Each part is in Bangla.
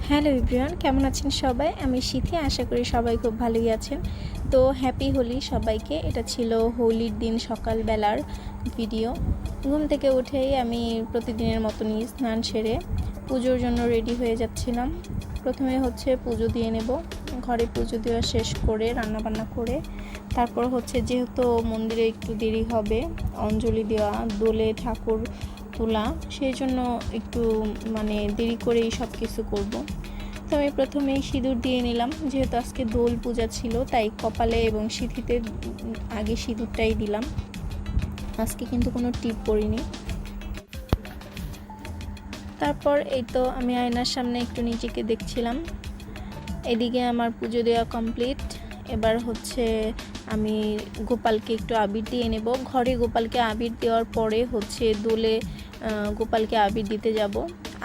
হ্যালো এভরিওয়ান, কেমন আছেন সবাই? আমি সিথি, আশা করি সবাই খুব ভালোই আছেন। তো হ্যাপি হোলি সবাইকে। এটা ছিল হোলির দিন সকালবেলার ভিডিও। ঘুম থেকে উঠেই আমি প্রতিদিনের মতনই স্নান সেরে পুজোর জন্য রেডি হয়ে যাচ্ছিলাম। প্রথমে পুজো দিয়ে নেব। ঘরে পুজো দেওয়া শেষ করে রান্নাবান্না করে তারপর যেহেতু মন্দিরে একটু দেরি হবে অঞ্জলি দেওয়া, দোলে ঠাকুর তোলা, সেই জন্য একটু দেরি করেই সব কিছু করবো। তো আমি প্রথমেই সিঁদুর দিয়ে নিলাম, যেহেতু আজকে দোল পূজা ছিল তাই কপালে এবং সিঁথিতে আগে সিঁদুরটাই দিলাম। আজকে কিন্তু কোনো টিপ পরিনি। তারপর এই তো আমি আয়নার সামনে একটু নিজেকে দেখছিলাম। এদিকে আমার পুজো দেওয়া কমপ্লিট। এবার আমি গোপালকে একটু আবির দিয়ে নেব। ঘরে গোপালকে আবির দেওয়ার পরে দোলে গোপালকে আবির দিতে যাব।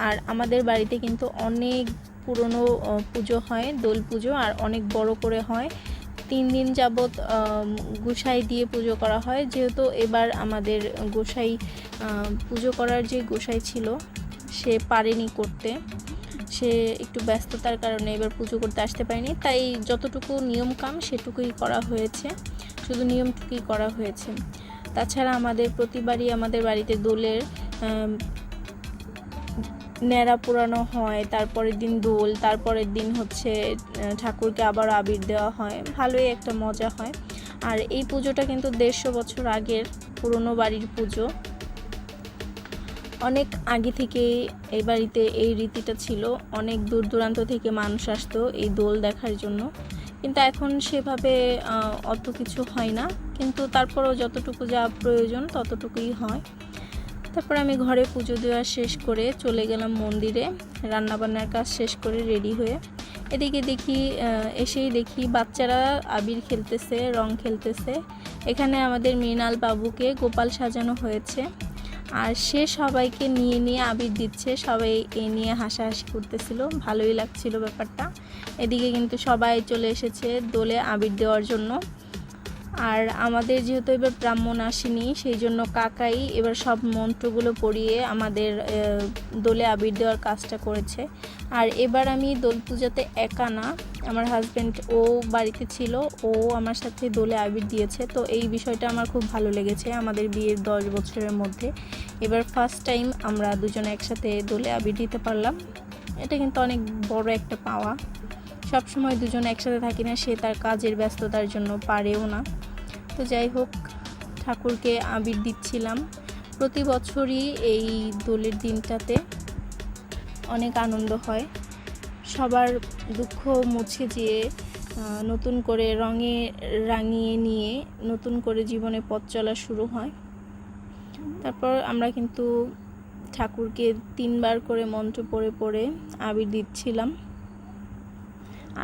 আর আমাদের বাড়িতে কিন্তু অনেক পুরনো পুজো হয়, দোল পুজো, আর অনেক বড় করে হয়। 3 দিন যাবৎ গোসাই দিয়ে পুজো করা হয়। যেহেতু এবার আমাদের গোসাই পুজো করার যে গোসাই ছিল সে পারেনি করতে, সে একটু ব্যস্ততার কারণে এবার পুজো করতে আসতে পারেনি, তাই যতটুকু নিয়ম কাম সেটুকুই করা হয়েছে, শুধু নিয়মটুকুই করা হয়েছে। তাছাড়া আমাদের প্রতিবারই আমাদের বাড়িতে দোলের ন্যাড়া পোড়ানো হয়, তারপরের দিন দোল, তারপরের দিন ঠাকুরকে আবার আবির দেওয়া হয়, ভালোই একটা মজা হয়। আর এই পুজোটা কিন্তু 150 বছর আগের পুরনো বাড়ির পুজো। অনেক আগে থেকে এই বাড়িতে এই রীতিটা ছিল, অনেক দূর দূরান্ত থেকে মানুষ আসতো এই দোল দেখার জন্য। কিন্তু এখন সেভাবে অত কিছু হয় না, কিন্তু তারপরেও যতটুকু যা প্রয়োজন ততটুকুই হয়। তারপর আমি ঘরে পুজো দেওয়া শেষ করে চলে গেলাম মন্দিরে, রান্নাবান্নার কাজ শেষ করে রেডি হয়ে। এদিকে এসেই দেখি বাচ্চারা আবির খেলতেছে, রং খেলতেছে। এখানে আমাদের মৃণাল বাবুকে গোপাল সাজানো হয়েছে, আর সে সবাইকে নিয়ে আবির দিচ্ছে। সবাই এই নিয়ে হাসাহাসি করতেছিল, ভালোই লাগছিল ব্যাপারটা। এদিকে কিন্তু সবাই চলে এসেছে দোলে আবির দেওয়ার জন্য। আর আমাদের যেহেতু এবার ব্রাহ্মণ আসেনি, সেই জন্য কাকাই এবার সব মন্ত্রগুলো পড়িয়ে আমাদের দোলে আবির দেওয়ার কাজটা করেছে। আর এবার আমি দোল পূজাতে একা না, আমার হাজব্যান্ড ও বাড়িতে ছিল, ও আমার সাথে দোলে আবির দিয়েছে। তো এই বিষয়টা আমার খুব ভালো লেগেছে। আমাদের বিয়ের 10 বছরের মধ্যে এবার ফার্স্ট টাইম আমরা দুজনে একসাথে দোলে আবির দিতে পারলাম। এটা কিন্তু অনেক বড় একটা পাওয়া। সবসময় দুজনে একসাথে থাকি না, সে তার কাজের ব্যস্ততার জন্য পারেও না। তো যাই হোক, ঠাকুরকে আবির দিচ্ছিলাম। প্রতি বছরই এই দোলের দিনটাতে অনেক আনন্দ হয়, সবার দুঃখ মুছে দিয়ে নতুন করে রঙে রাঙিয়ে নিয়ে নতুন করে জীবনে পথ চলা শুরু হয়। তারপর আমরা কিন্তু ঠাকুরকে 3 বার করে মন্ত্র পড়ে পড়ে আবির দিচ্ছিলাম।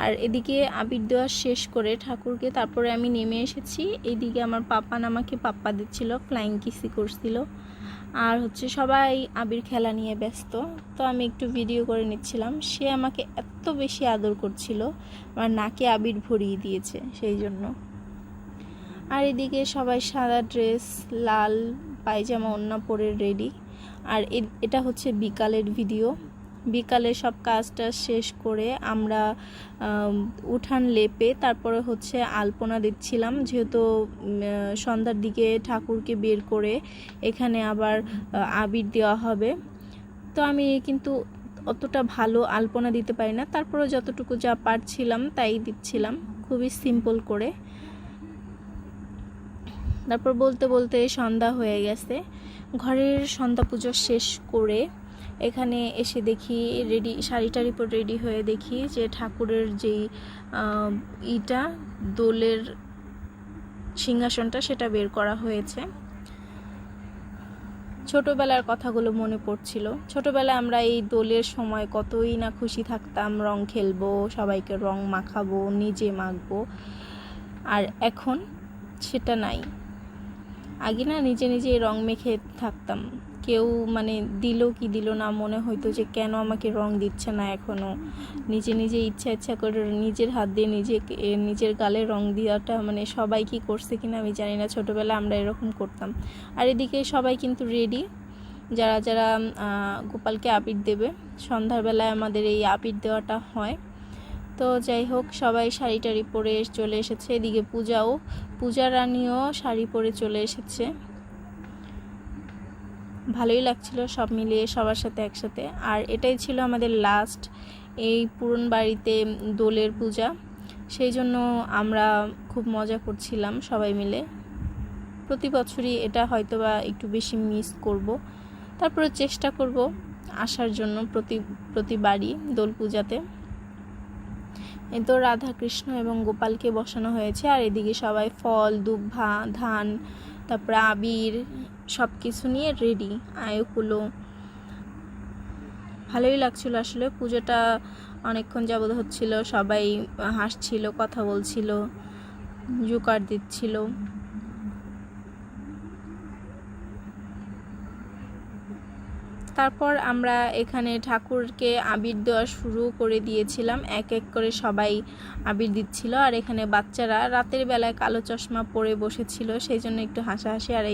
আর এদিকে আবির দেওয়া শেষ করে ঠাকুরকে তারপরে আমি নেমে এসেছি। এইদিকে আমার পাপান আমাকে পাপ্পা দিচ্ছিল, ফ্লাইং কিসি করছিল। আর সবাই আবির খেলা নিয়ে ব্যস্ত। তো আমি একটু ভিডিও করে নিচ্ছিলাম। সে আমাকে এত বেশি আদর করছিল, আমার নাকে আবির ভরিয়ে দিয়েছে সেই জন্য। আর এদিকে সবাই সাদা ড্রেস, লাল পায়জামা, ওড়না পরে রেডি। আর এটা বিকালের ভিডিও। বিকালে সব কাজটা শেষ করে আমরা উঠান লেপে তারপরে আলপনা দিচ্ছিলাম, যেহেতু সন্ধ্যার দিকে ঠাকুরকে বের করে এখানে আবার আবির দেওয়া হবে। তো আমি কিন্তু অতটা ভালো আলপনা দিতে পারি না, তারপরে যতটুকু যা পারছিলাম তাই দিচ্ছিলাম, খুবই সিম্পল করে। তারপর বলতে বলতে সন্ধ্যা হয়ে গেছে। ঘরের সন্ধ্যা পুজো শেষ করে এখানে এসে দেখি শাড়ি টাড়ি পরে রেডি হয়ে দেখি যে ঠাকুরের যেই দোলের সিংহাসনটা সেটা বের করা হয়েছে। ছোটবেলার কথাগুলো মনে পড়ছিল। ছোটবেলায় আমরা এই দোলের সময় কতই না খুশি থাকতাম, রং খেলবো, সবাইকে রং মাখাবো, নিজে মাখবো। আর এখন সেটা নাই। আগে না নিজে নিজে রং মেখে থাকতাম, কেউ দিল কি দিল না মনে হইতো যে কেন আমাকে রং দিচ্ছে না। এখনও নিজে নিজে ইচ্ছা করে নিজের হাত দিয়ে নিজের গালে রং দেওয়াটা সবাই কি করছে কিনা আমি জানি না, ছোটোবেলায় আমরা এরকম করতাম। আর এদিকে সবাই কিন্তু রেডি, যারা যারা গোপালকে আবির দেবে। সন্ধ্যাবেলায় আমাদের এই আবির দেওয়াটা হয়। তো যাই হোক, সবাই শাড়ি টাড়ি পরে চলে এসেছে। এদিকে পূজা রানীও শাড়ি পরে চলে এসেছে। ভালোই লাগছিল সব মিলিয়ে সবার সাথে একসাথে। আর এটাই ছিল আমাদের লাস্ট এই পুরন বাড়িতে দোলের পূজা, সেই জন্য আমরা খুব মজা করছিলাম সবাই মিলে। প্রতি বছরই এটা হয়তোবা একটু বেশি মিস করব, তারপরে চেষ্টা করব আসার জন্য প্রতিবারই দোল পূজাতে। এই তো রাধা কৃষ্ণ এবং গোপালকে বসানো হয়েছে, আর এদিকে সবাই ফল, দুব্বা, ধান, তারপরে আবির সব কিছু নিয়ে রেডি। আয়োকুলো ভালোই লাগছিল আসলে। পুজোটা অনেকক্ষণ যাবত হচ্ছিল, সবাই হাসছিল, কথা বলছিল, জোকার দিচ্ছিল। তারপর আমরা এখানে ঠাকুরকে আবির দেওয়া শুরু করে দিয়েছিলাম। এক এক করে সবাই আবির দিচ্ছিল। আর এখানে বাচ্চারা রাতের বেলায় কালো চশমা পরে বসেছিল, সেই জন্য একটু হাসাহাসি। আর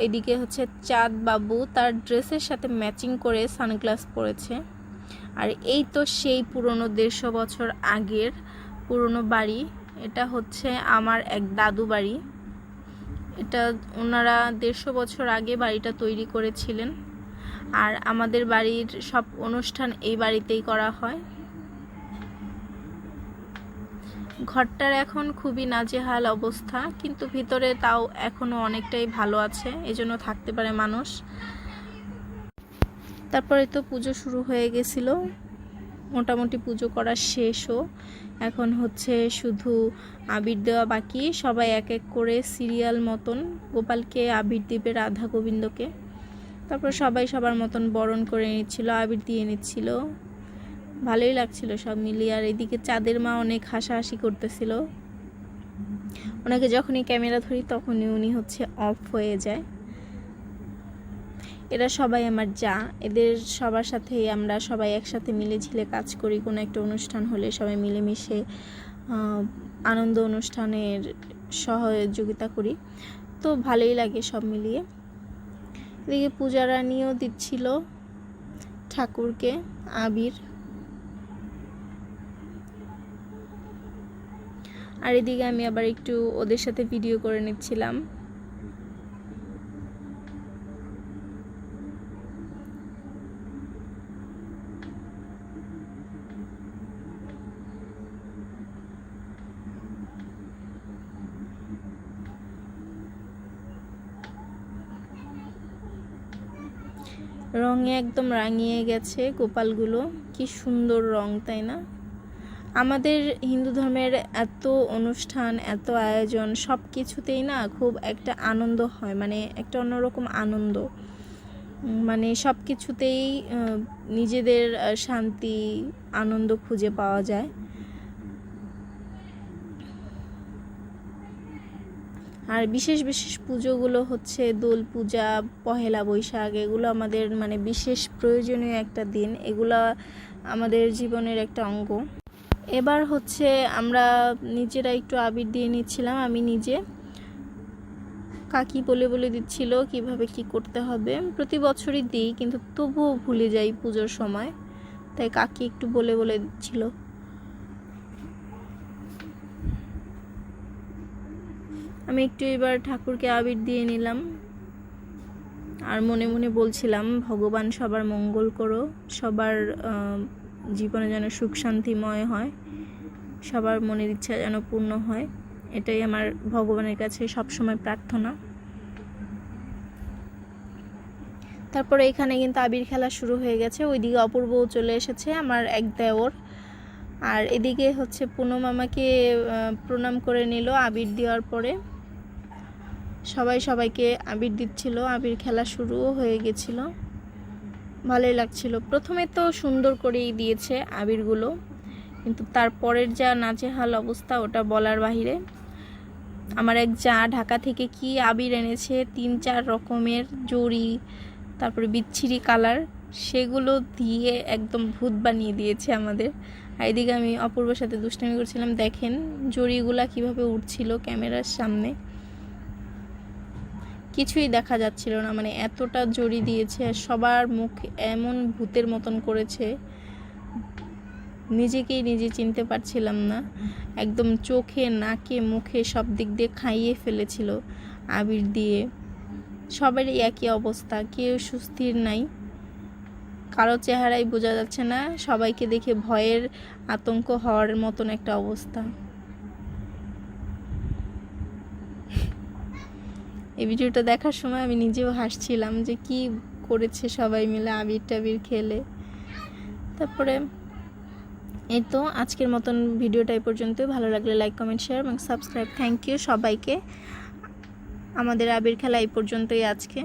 এদিকে হচ্ছে চাঁদ বাবু তার ড্রেসের সাথে ম্যাচিং করে সানগ্লাস পরেছে। আর এই তো সেই পুরনো 150 বছর আগের পুরনো বাড়ি। এটা হচ্ছে আমার এক দাদু বাড়ি। এটা ওনারা 150 বছর আগে বাড়িটা তৈরি করেছিলেন। আর আমাদের বাড়ির সব অনুষ্ঠান এই বাড়িতেই করা হয়। ঘরটার এখন খুবই নাজেহাল অবস্থা, কিন্তু ভিতরে তাও এখনো অনেকটাই ভালো আছে, এজন্য থাকতে পারে মানুষ। তারপরে তো পুজো শুরু হয়ে গেছিল, মোটামুটি পুজো করা শেষও। এখন হচ্ছে শুধু আবির দেওয়া বাকি। সবাই এক এক করে সিরিয়াল মতন গোপালকে আবির দিবে, রাধা গোবিন্দকে। তারপর সবাই সবার মতন বরণ করে নিচ্ছিল, আবির দিয়ে নিচ্ছিল। ভালোই লাগছিল সব মিলিয়ে। আর এদিকে চাঁদের মা অনেক হাসাহাসি করতেছিল। ওনাকে যখনই ক্যামেরা ধরি তখনই উনি হচ্ছে অফ হয়ে যায়। এরা সবাই আমার যা, এদের সবার সাথেই আমরা সবাই একসাথে মিলেঝিলে কাজ করি। কোনো একটা অনুষ্ঠান হলে সবাই মিলেমিশে আনন্দ অনুষ্ঠানের সহযোগিতা করি, তো ভালোই লাগে সব মিলিয়ে। এদিকে পূজা রানীও দিচ্ছিল ঠাকুরকে আবির। আর এদিকে আমি আবার একটু ওদের সাথে ভিডিও করে নিচ্ছিলাম। রঙে একদম রাঙিয়ে গেছে গোপালগুলো, কি সুন্দর রং, তাই না? আমাদের হিন্দু ধর্মের এত অনুষ্ঠান, এত আয়োজন, সব কিছুতেই না খুব একটা আনন্দ হয়, মানে একটা অন্যরকম আনন্দ। মানে সব কিছুতেই নিজেদের শান্তি, আনন্দ খুঁজে পাওয়া যায়। আর বিশেষ বিশেষ পুজোগুলো হচ্ছে দোল পূজা, পহেলা বৈশাখ, এগুলো আমাদের মানে বিশেষ প্রয়োজনীয় একটা দিন। এগুলো আমাদের জীবনের একটা অঙ্গ। এবার হচ্ছে আমরা নিজেরা একটু আবির দিয়ে নিচ্ছিলাম। আমি নিজে, কাকি বলে বলে দিচ্ছিল কিভাবে কি করতে হবে। প্রতি বছরই দিই, কিন্তু তবুও ভুলে যাই পুজোর সময়, তাই কাকি একটু বলে বলে দিচ্ছিল। আমি একটু এবার ঠাকুরকে আবির দিয়ে নিলাম, আর মনে মনে বলছিলাম ভগবান সবার মঙ্গল করো, সবার জীবনে যেন সুখ শান্তিময় হয়, সবার মনের ইচ্ছা যেন পূর্ণ হয়, এটাই আমার ভগবানের কাছে সবসময় প্রার্থনা। তারপরে এখানে কিন্তু আবির খেলা শুরু হয়ে গেছে। ওইদিকে অপূর্বও চলে এসেছে, আমার এক দেওর। আর এদিকে হচ্ছে পুনম আমাকে প্রণাম করে নিল আবির দেওয়ার পরে। সবাই সবাইকে আবির দিচ্ছিল, আবির খেলা শুরুও হয়ে গেছিল। ভালোই লাগছিল। প্রথমে তো সুন্দর করেই দিয়েছে আবিরগুলো, কিন্তু তারপরের যা নাজেহাল অবস্থা ওটা বলার বাহিরে। আমার এক যা ঢাকা থেকে কি আবির এনেছে, 3-4 রকমের জড়ি, তারপরে বিচ্ছিরি কালার, সেগুলো দিয়ে একদম ভূত বানিয়ে দিয়েছে আমাদের। আর এদিকে আমি অপূর্বর সাথে দুষ্টামি করছিলাম। দেখেন জড়িগুলা কিভাবে উঠছিল ক্যামেরার সামনে, কিছুই দেখা যাচ্ছিল না, মানে এতটা জড়ি দিয়েছে, সবার মুখ এমন ভূতের মতন করেছে, নিজেকেই নিজে চিনতে পারছিলাম না। একদম চোখে নাকে মুখে সব দিক দিয়ে খাইয়ে ফেলেছিল আবির দিয়ে। সবারই একই অবস্থা, কেউ সুস্থির নাই, কারো চেহারাই বোঝা যাচ্ছে না, সবাইকে দেখে ভয়ের আতঙ্ক হওয়ার মতন একটা অবস্থা। এই ভিডিওটা দেখার সময় আমি নিজেও হাসছিলাম যে কি করেছে সবাই মিলে আবির টাবির খেলে। তারপরে এই তো আজকের মতন ভিডিওটা এই পর্যন্তই। ভালো লাগলে লাইক কমেন্ট শেয়ার এবং সাবস্ক্রাইব। থ্যাংক ইউ সবাইকে। আমাদের আবির খেলা এই পর্যন্তই আজকে।